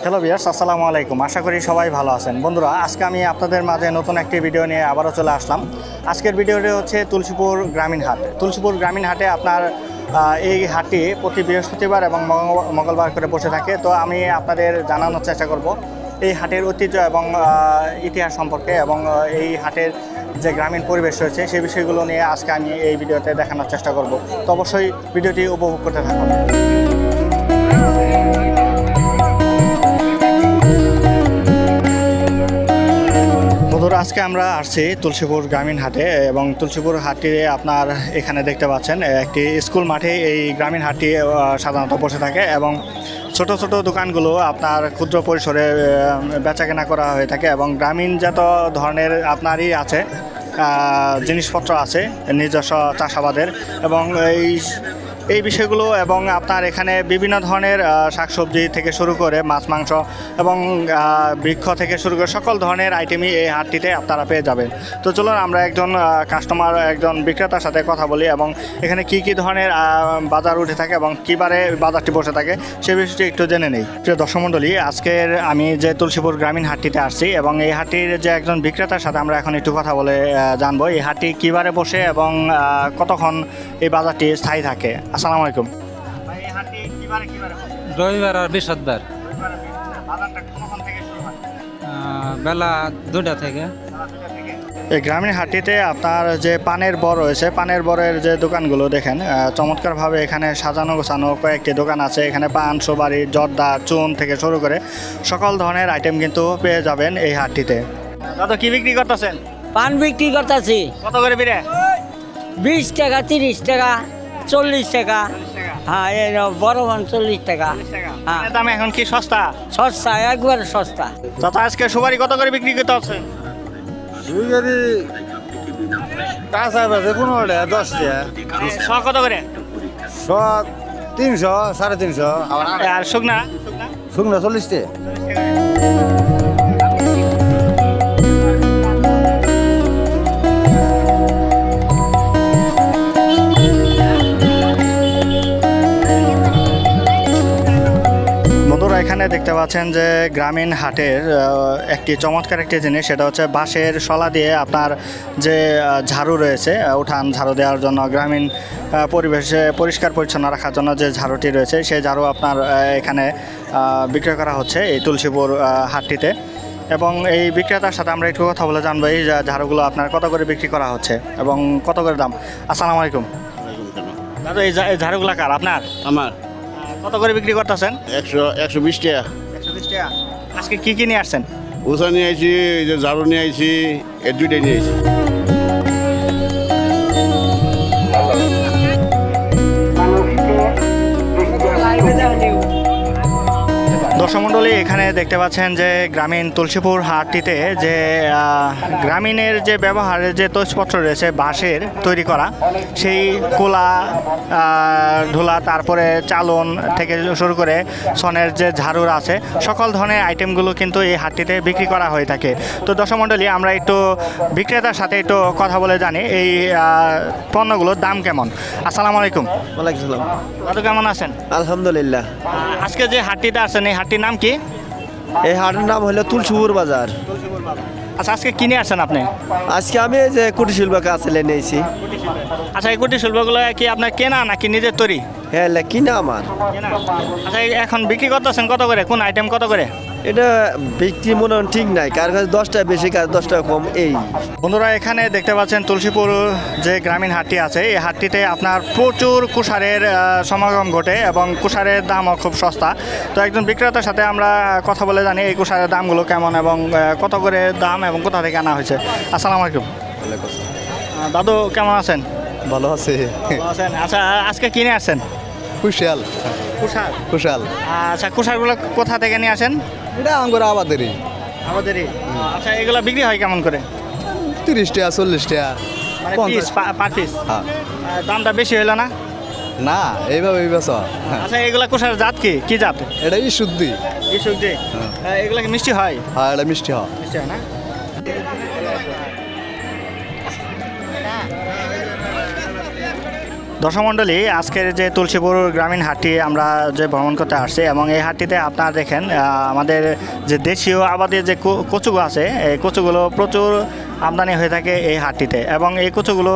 Hello viewers, আসসালামু আলাইকুম। আশা করি সবাই ভালো আছেন। বন্ধুরা, আজকে আমি আপনাদের মাঝে নতুন একটি ভিডিও নিয়ে আবারও চলে আসলাম। আজকের ভিডিওটি হচ্ছে তুলসীপুর গ্রামীণ হাট। তুলসীপুর গ্রামীণ হাটে আপনার এই হাটটি প্রতি বৃহস্পতিবার এবং মঙ্গলবার করে বসে থাকে। তো আমি আপনাদের জানানোর চেষ্টা করব এই হাটের ঐতিহ্য এবং ইতিহাস সম্পর্কে, এবং এই হাটের যে গ্রামীণ পরিবেশ রয়েছে সেই বিষয়গুলো নিয়ে আজকে আমি এই ভিডিওতে দেখানোর চেষ্টা করব। তো অবশ্যই ভিডিওটি উপভোগ করতে থাকুন। বন্ধুরা, আজকে আমরা আসছি তুলসীপুর গ্রামীণ হাটে, এবং তুলসীপুর হাটে আপনার এখানে দেখতে পাচ্ছেন একটি স্কুল মাঠে এই গ্রামীণ হাটটি সাধারণত বসে থাকে, এবং ছোট ছোট দোকানগুলো আপনার ক্ষুদ্র পরিসরে বেচাকেনা করা হয়ে থাকে, এবং গ্রামীণ যত ধরনের আপনারই আছে জিনিসপত্র আছে নিজস্ব চাষাবাদের, এবং এই বিষয়গুলো, এবং আপনার এখানে বিভিন্ন ধরনের শাকসবজি থেকে শুরু করে মাছ মাংস এবং বৃক্ষ থেকে শুরু করে সকল ধরনের আইটেমই এই হাটটিতে আপনারা পেয়ে যাবেন। তো চলুন আমরা একজন বিক্রেতার সাথে কথা বলি, এবং এখানে কি কি ধরনের বাজার উঠে থাকে এবং কীবারে বাজারটি বসে থাকে সে বিষয়টি একটু জেনে নেই। প্রিয় দর্শক মণ্ডলী, আজকের আমি যে তুলসীপুর গ্রামীণ হাটটিতে আসছি, এবং এই হাটটির যে একজন বিক্রেতার সাথে আমরা এখন একটু কথা বলে জানবো এই হাটটি কীবারে বসে এবং কতক্ষণ এই বাজারটি স্থায়ী থাকে। আসসালামু আলাইকুম। রবিবার আর বৃহস্পতিবার বেলা 2টা থেকে। এই গ্রামীণ হাটটিতে আপনার যে পানের বর রয়েছে, পানের বরের যে দোকানগুলো দেখেন চমৎকারভাবে এখানে সাজানো গোছানো কয়েকটি দোকান আছে। এখানে পান, সুপারি, জর্দা, চুন থেকে শুরু করে সকল ধরনের আইটেম কিন্তু পেয়ে যাবেন এই হাটটিতে। দাদা, কি বিক্রি করতেছেন? পান বিক্রি করতেছি। কত করে বিরে? 20 টাকা, 30 টাকা, 40 টাকা। হ্যাঁ, এই বড় মান 40 টাকা। হ্যাঁ, দামে এখন কি সস্তা? সস্তা, একবারে সস্তা। চাচা, আজকে সুপারি কত করে বিক্রি করতে হচ্ছে? সুপারি কাঁচা বেছে 15 টাকা, 10 টাকা। কত করে? 300, 350। আর শুকনা? শুকনো 40 টাকা। এখানে দেখতে পাচ্ছেন যে গ্রামীণ হাটের একটি চমৎকার একটি জিনিস, সেটা হচ্ছে বাঁশের শলা দিয়ে আপনার যে ঝাড়ু রয়েছে, উঠান ঝাড়ু দেওয়ার জন্য, গ্রামীণ পরিবেশে পরিষ্কার পরিচ্ছন্ন রাখার জন্য যে ঝাড়ুটি রয়েছে সেই ঝাড়ু আপনার এখানে বিক্রয় করা হচ্ছে এই তুলসীপুর হাটটিতে। এবং এই বিক্রেতার সাথে আমরা একটু কথা বলে জানবো এই ঝাড়ুগুলো আপনার কত করে বিক্রি করা হচ্ছে এবং কত করে দাম। আসসালামু আলাইকুম। দাদা, এই ঝাড়ুগুলো কার? আপনার? আমার। কত করে বিক্রি করতেছেন? 120 টাকা। 120 টাকা। আজকে কি কি নিয়ে আসছেন? উষা নিয়ে আইছি, যে ঝাড়ু নিয়ে আইছি, এর দুইটাই নিয়ে আইছি। দর্শক মণ্ডলী, এখানে দেখতে পাচ্ছেন যে গ্রামীণ তুলসীপুর হাটটিতে যে গ্রামীণের যে ব্যবহারের যে তৈজপত্র রয়েছে বাঁশের তৈরি করা, সেই কোলা, ঢোলা, তারপরে চালন থেকে শুরু করে সনের যে ঝাড়ুর আছে, সকল ধরনের আইটেমগুলো কিন্তু এই হাটটিতে বিক্রি করা হয়ে থাকে। তো দর্শক মণ্ডলী, আমরা একটু বিক্রেতার সাথে একটু কথা বলে জানি এই পণ্যগুলোর দাম কেমন। আসসালামু আলাইকুম। ওয়ালাইকুম সালাম। দাদু, কেমন আছেন? আলহামদুলিল্লাহ। আজকে যে হাটটিতে আসছেন এই হাটটির নাম কি? এই হাটের নাম হলো তুলসীপুর বাজার। আচ্ছা, আজকে কিনে আসছেন আপনি? আজকে আমি এই যে কুটির শিল্প কাছে নিয়েছি। আচ্ছা, এই কুটির শিল্পগুলো কি আপনার কেনা নাকি নিজের তৈরি? হ্যাঁ, কিনা আমার। আচ্ছা, এখন বিক্রি করতেছেন কত করে? কোন আইটেম কত করে? এটা বিক্রি মনে হয় ঠিক নাই, কার কাছে 10 টাকা বেশি, কার 10 টাকা কম। এই বন্ধুরা, এখানে দেখতে পাচ্ছেন তুলসীপুর যে গ্রামীণ হাটটি আছে, এই হাটটিতে আপনার প্রচুর কুষারের সমাগম ঘটে, এবং কুষারের দামও খুব সস্তা। তো একজন বিক্রেতার সাথে আমরা কথা বলে জানি এই কুষারের দামগুলো কেমন এবং কত করে দাম এবং কোথা থেকে আনা হয়েছে। আসসালামু আলাইকুম। দাদু, কেমন আছেন? ভালো আছে। আচ্ছা, আজকে কিনে আসছেন? কুশাল। কুশাল। আচ্ছা, কুষারগুলো কোথা থেকে নিয়ে আসেন? এটা আমার আমাদেরই। আচ্ছা, এগুলো বিক্রি হয় কেমন করে? 30 টাকা, 40 টাকা। Per piece? হ্যাঁ। দামটা বেশি হইলো না? না, এইভাবে বেচা। আচ্ছা, এগুলা কুষার জাত কি জাত? এটা ইসুদ্দি। এগুলা কি মিষ্টি হয়? হ্যাঁ, এটা মিষ্টি হয়। মিষ্টি হয় না? দর্শক মণ্ডলী, আজকের যে তুলসীপুর গ্রামীণ হাটটি আমরা যে ভ্রমণ করতে আসছি এবং এই হাটটিতে আপনারা দেখেন আমাদের যে দেশীয় আবাদের যে কচু আছে এই কচুগুলো প্রচুর আমদানি হয়ে থাকে এই হাটটিতে এবং এই কচুগুলো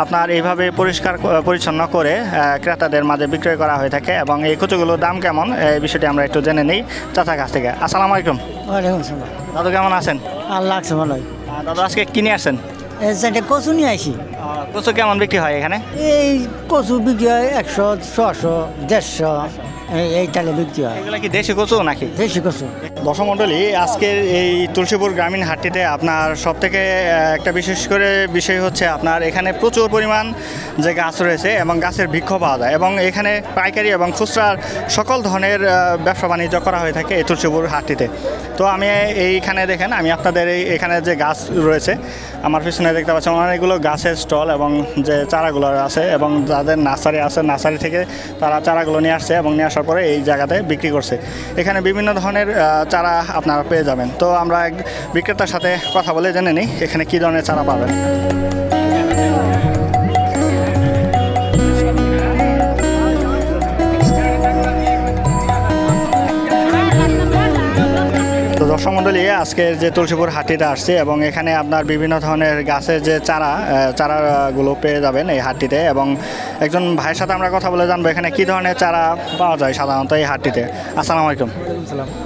আপনার এইভাবে পরিষ্কার পরিচ্ছন্ন করে ক্রেতাদের মাঝে বিক্রয় করা হয়ে থাকে এবং এই কচুগুলোর দাম কেমন এই বিষয়টি আমরা একটু জেনে নিই চাচার কাছ থেকে। আসসালামু আলাইকুম। ওয়ালাইকুম আসসালাম। দাদু কেমন আছেন? আল্লাহ লাগছে ভালোই। দাদু আজকে কিনে আসছেন এই সাইডে কচু নিয়ে আসি। কচু কেমন বিক্রি হয় এখানে? এই কচু বিক্রি হয় 100, 600, 150 এই তালে বিক্রি হয়। এগুলো কি দেশি কচু নাকি? দেশি কচু। দর্শক মণ্ডলী, আজকের এই তুলসীপুর গ্রামীণ হাটটিতে আপনার সবথেকে একটা বিশেষ করে বিষয় হচ্ছে আপনার এখানে প্রচুর পরিমাণ যে গাছ রয়েছে এবং গাছের বৃক্ষ পাওয়া যায় এবং এখানে পাইকারি এবং খুচরার সকল ধরনের ব্যবসা বাণিজ্য করা হয়ে থাকে এই তুলসীপুর হাটটিতে। তো আমি এইখানে দেখেন, আমি আপনাদের এখানে যে গাছ রয়েছে আমার পিছনে দেখতে পাচ্ছেন অনেকগুলো গাছের স্টল এবং যে চারাগুলো আছে এবং যাদের নার্সারি আছে নার্সারি থেকে তারা চারাগুলো নিয়ে আসছে এবং নিয়ে আসার পরে এই জায়গাতে বিক্রি করছে। এখানে বিভিন্ন ধরনের চারা আপনারা পেয়ে যাবেন। তো আমরা এক বিক্রেতার সাথে কথা বলে জেনে নিই এখানে কী ধরনের চারা পাবেন। তো দর্শক মণ্ডলী, আজকের যে তুলসীপুর হাটটিতে আসছে এবং এখানে আপনার বিভিন্ন ধরনের গাছের যে চারাগুলো পেয়ে যাবেন এই হাটটিতে এবং একজন ভাইয়ের সাথে আমরা কথা বলে জানবো এখানে কী ধরনের চারা পাওয়া যায় সাধারণত এই হাটটিতে। আসসালামু আলাইকুম।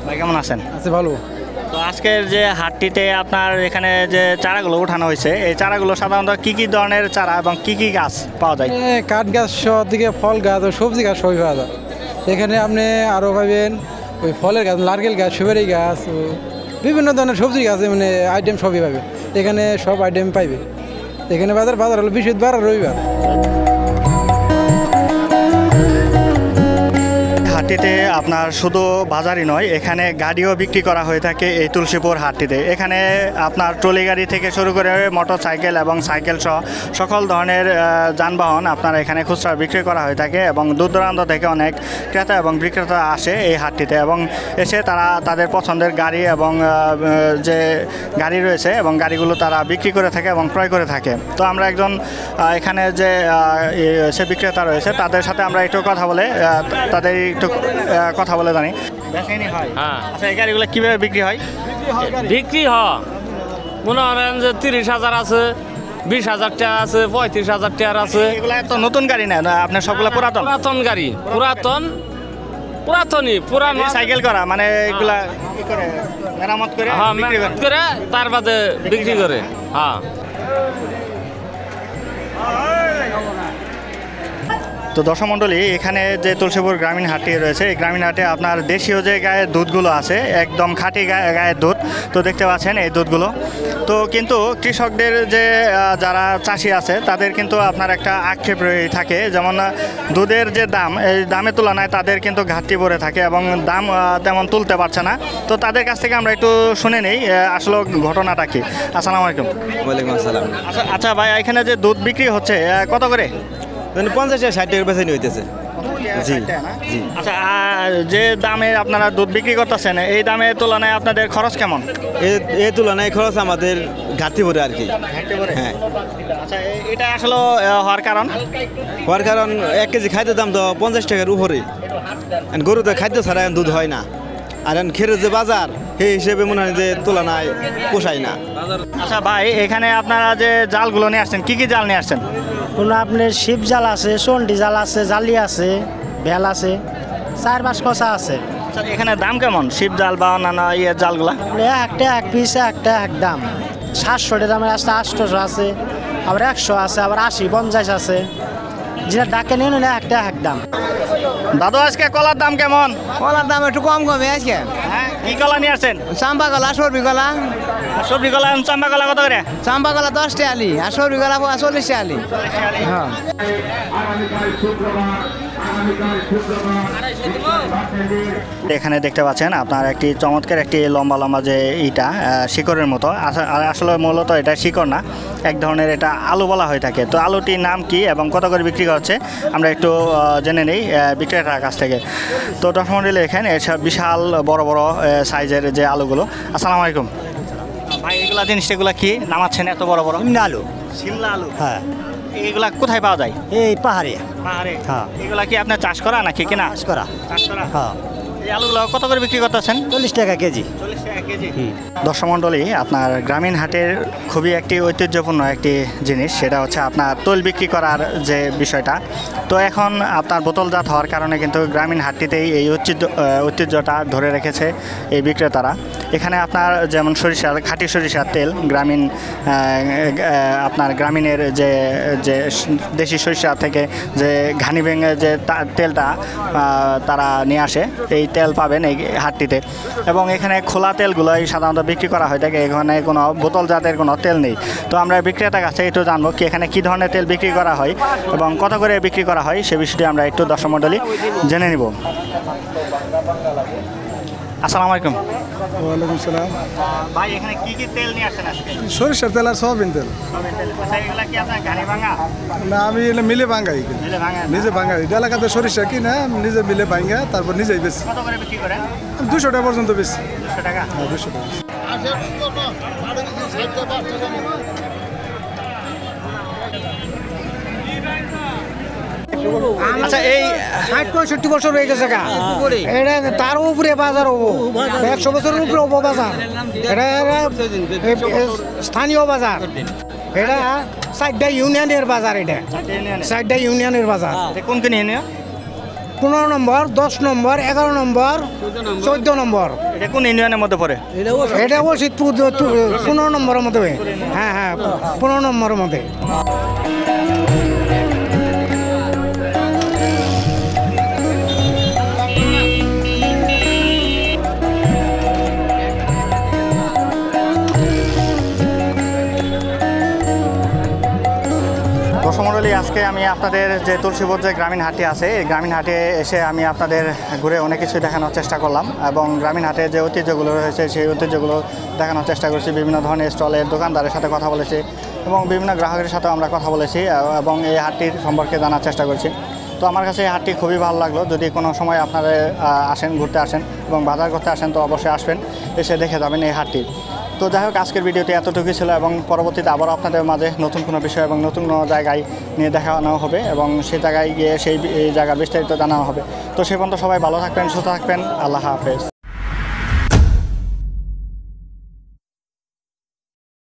ভাই কেমন আছেন? আছে ভালো। তো আজকের যে হাটটিতে আপনার এখানে যে চারাগুলো উঠানো হয়েছে এই চারাগুলো সাধারণত কী কী ধরনের চারা এবং কী কী গাছ পাওয়া যায়? কাঠ গাছ সব দিকে ফল গাছ ও সবজি গাছ সবই পাওয়া যায়। এখানে আপনি আরও পাবেন ওই ফলের গাছ, নারকেল গাছ, সুপারি গাছ, বিভিন্ন ধরনের সবজি গাছ মানে আইটেম সবই পাবে এখানে, সব আইটেম পাইবে এখানে। বাজার হলো বৃহস্পতিবার আর রবিবার। হাটটিতে আপনার শুধু বাজারই নয়, এখানে গাড়িও বিক্রি করা হয়ে থাকে এই তুলসীপুর হাটটিতে। এখানে আপনার ট্রলি গাড়ি থেকে শুরু করে মোটর সাইকেল এবং সাইকেল সহ সকল ধরনের যানবাহন আপনার এখানে খুচরা বিক্রি করা হয়ে থাকে এবং দূর দূরান্ত থেকে অনেক ক্রেতা এবং বিক্রেতা আসে এই হাটটিতে এবং এসে তারা তাদের পছন্দের গাড়ি এবং যে গাড়ি রয়েছে এবং গাড়িগুলো তারা বিক্রি করে থাকে এবং ক্রয় করে থাকে। তো আমরা একজন এখানে যে সে বিক্রেতা রয়েছে তাদের সাথে আমরা একটু কথা বলে তাদের একটু কথা বলে জানি। হ্যাঁ, আচ্ছা, এই গাড়িগুলো কিভাবে বিক্রি হয়? বিক্রি হয় মনে করেন যে 30,000 আছে, 20,000 টাকা আছে, 35,000 টাকার আছে। এগুলো তো নতুন গাড়ি না, আপনার সবগুলো পুরাতন? পুরাতন গাড়ি, পুরাতনই পুরানো সাইকেল করা মানে এগুলা কি করে মেরামত করে হ্যাঁ, বিক্রি করে? মেরামত করে তার বাদে বিক্রি করে। হ্যাঁ। তো দর্শক মণ্ডলী, এখানে যে তুলসীপুর গ্রামীণ হাটটি রয়েছে এই গ্রামীণ হাটে আপনার দেশীয় যে গায়ের দুধগুলো আছে একদম খাঁটি গায়ের দুধ, তো দেখতে পাচ্ছেন এই দুধগুলো। তো কিন্তু কৃষকদের যে যারা চাষি আছে তাদের কিন্তু আপনার একটা আক্ষেপ রয়ে থাকে, যেমন দুধের যে দাম এই দামের তুলনায় তাদের কিন্তু ঘাটতি পড়ে থাকে এবং দাম তেমন তুলতে পারছে না। তো তাদের কাছ থেকে আমরা একটু শুনে নিই আসলে ঘটনাটা কি। আসসালামু আলাইকুম। ওয়ালাইকুম আসসালাম। আচ্ছা ভাই, এখানে যে দুধ বিক্রি হচ্ছে কত করে? 50 টাকা 60 টাকার বেচে হইতেছে। জি জি। আচ্ছা, যে দামে আপনারা দুধ বিক্রি করতেছেন এই দামের তুলনায় আপনাদের খরচ কেমন? এই তুলনায় খরচ আমাদের ঘাটতি পড়ে আর কি। হ্যাঁ। আচ্ছা, এটা আসলে হওয়ার কারণ? হওয়ার কারণ 1 কেজি খাদ্যের দাম তো 50 টাকার উপরে, গরু তো খাদ্য ছাড়া দুধ হয় না, আর খেরের যে বাজার সেই হিসেবে মনে হয় যে তুলনায় পোষায় না। আচ্ছা ভাই, এখানে আপনারা যে জালগুলো নিয়ে আসছেন কি কি জাল নিয়ে আসছেন? কোনো আপনার শিব জাল আছে, চন্ডি জাল আছে, জালি আছে, ভেল আছে, 4-5 কষা আছে। আচ্ছা, এখানে দাম কেমন শিব জাল বা অন্যান্য জালগুলা? একটা এক পিস একটা এক দাম। 700 টাকা দামের আছে, 800 আছে, আবার 100 আছে, আবার 80, 50 আছে। যেটা ডাকে নিয়ে নিলে একটা এক দাম। দাদু আজকে কলার দাম কেমন? কলার দাম একটু কম কমে আজকে। হ্যাঁ, কি কলা নিয়ে আসছেন? চাম্পা কলা, সবজি কলা। সবজি কলা, চাম্পা কলা কত করে? চাম্পা কলা 10 টাকা আলি আর সবজি কলা 40 টাকা আলি। হ্যাঁ। এখানে দেখতে পাচ্ছেন আপনার একটি চমৎকার একটি লম্বা লম্বা যে ইটা শিকড়ের মতো, আসলে মূলত এটা শিকড় না, এক ধরনের এটা আলু বলা হয়ে থাকে। তো আলুটির নাম কি এবং কত করে বিক্রি করছে আমরা একটু জেনে নিই বিক্রেতার কাছ থেকে। তো দর্শক মণ্ডলী, এখানে বিশাল বড় বড় সাইজের যে আলুগুলো। আসসালামু আলাইকুম ভাই, এগুলা জিনিসটা এগুলা কি নামাচ্ছেন এত বড় বড়? সিমলা আলু। শিমলা আলু। হ্যাঁ। এগুলা কোথায় পাওয়া যায়? এই পাহাড়ে পাহাড়ে। হ্যাঁ। এগুলা কি আপনার চাষ করা নাকি কিনা? চাষ করা। চাষ করা। হ্যাঁ, এই আলুগুলো কত করে বিক্রি করতেছেন? 40 টাকা কেজি। 40 টাকা কেজি। দর্শক মণ্ডলী, আপনার গ্রামীণ হাটের খুবই একটি ঐতিহ্যপূর্ণ একটি জিনিস, সেটা হচ্ছে আপনার তৈল বিক্রি করার যে বিষয়টা। তো এখন আপনার বোতলজাত হওয়ার কারণে কিন্তু গ্রামীণ হাটটিতেই এই ঐতিহ্যটা ধরে রেখেছে এই বিক্রেতারা। এখানে আপনার যেমন সরিষার, খাঁটি সরিষার তেল, গ্রামীণ আপনার গ্রামীণের যে যে দেশি সরিষা থেকে যে ঘানি ভেঙে যে তেলটা তারা নিয়ে আসে, এই তেল পাবেন এই হাটটিতে। এবং এখানে খোলা তেলগুলোই সাধারণত বিক্রি করা হয়ে থাকে, এখানে কোনো বোতল জাতের কোনো তেল নেই। তো আমরা বিক্রেতার কাছে একটু জানবো কি এখানে কী ধরনের তেল বিক্রি করা হয় এবং কত করে বিক্রি করা হয়, সে বিষয়টি আমরা একটু দর্শক মণ্ডলী জেনে নিব। আসসালামু আলাইকুম। ওয়ালাইকুম সালাম। ভাই, এখানে কি কি তেল নিয়ে আসেন আজকে? সরিষার তেল আর সয়াবিন তেল। আচ্ছা, এগুলা কি আপনার ঘানি ভাঙা? না, আমি এলে মিলে ভাঙ্গাই, মিলে ভাঙা? নিজে ভাঙ্গাই। এলাকাতে সরিষা কিনা নিজে মিলে ভাঙ্গা তারপর নিজেই বেশি। কত করে বিক্রি করেন? 200 টাকা পর্যন্ত বেশি। 200 টাকা। হ্যাঁ, 200 টাকা। আচ্ছা, এই 60-65 বছর হয়ে গেছে গা। এটা তার উপরে বাজার হবো, 100 বছরের উপরে হবো বাজার। এটা স্থানীয় বাজার। এটা 4টা ইউনিয়নের বাজার। এটা 4টা ইউনিয়নের বাজার। এটা কোন কোন ইউনিয়ন? 15 নম্বর, 10 নম্বর, 11 নম্বর, 14 নম্বর। এটা কোন ইউনিয়নের মধ্যে পড়ে? এটা বলছি 15 নম্বরের মধ্যে। হ্যাঁ হ্যাঁ, 15 নম্বরের মধ্যে। দর্শক মণ্ডলী, আজকে আমি আপনাদের যে তুলসীপুর যে গ্রামীণ হাটটি আছে, এই গ্রামীণ হাটে এসে আমি আপনাদের ঘুরে অনেক কিছু দেখানোর চেষ্টা করলাম এবং গ্রামীণ হাটে যে ঐতিহ্যগুলো রয়েছে সেই ঐতিহ্যগুলো দেখানোর চেষ্টা করছি। বিভিন্ন ধরনের স্টলের দোকানদারের সাথে কথা বলেছি এবং বিভিন্ন গ্রাহকের সাথেও আমরা কথা বলেছি এবং এই হাটটির সম্পর্কে জানার চেষ্টা করছি। তো আমার কাছে এই হাটটি খুবই ভালো লাগলো। যদি কোনো সময় আপনারা আসেন, ঘুরতে আসেন এবং বাজার করতে আসেন, তো অবশ্যই আসবেন, এসে দেখে যাবেন এই হাটটি। তো যাই হোক, আজকের ভিডিওটি এতটুকুই ছিল এবং পরবর্তীতে আবারও আপনাদের মাঝে নতুন কোনো বিষয় এবং নতুন কোনো জায়গায় নিয়ে দেখানো হবে এবং সেই জায়গায় গিয়ে সেই জায়গার বিস্তারিত জানানো হবে। তো সেই পর্যন্ত সবাই ভালো থাকবেন, সুস্থ থাকবেন। আল্লাহ হাফেজ।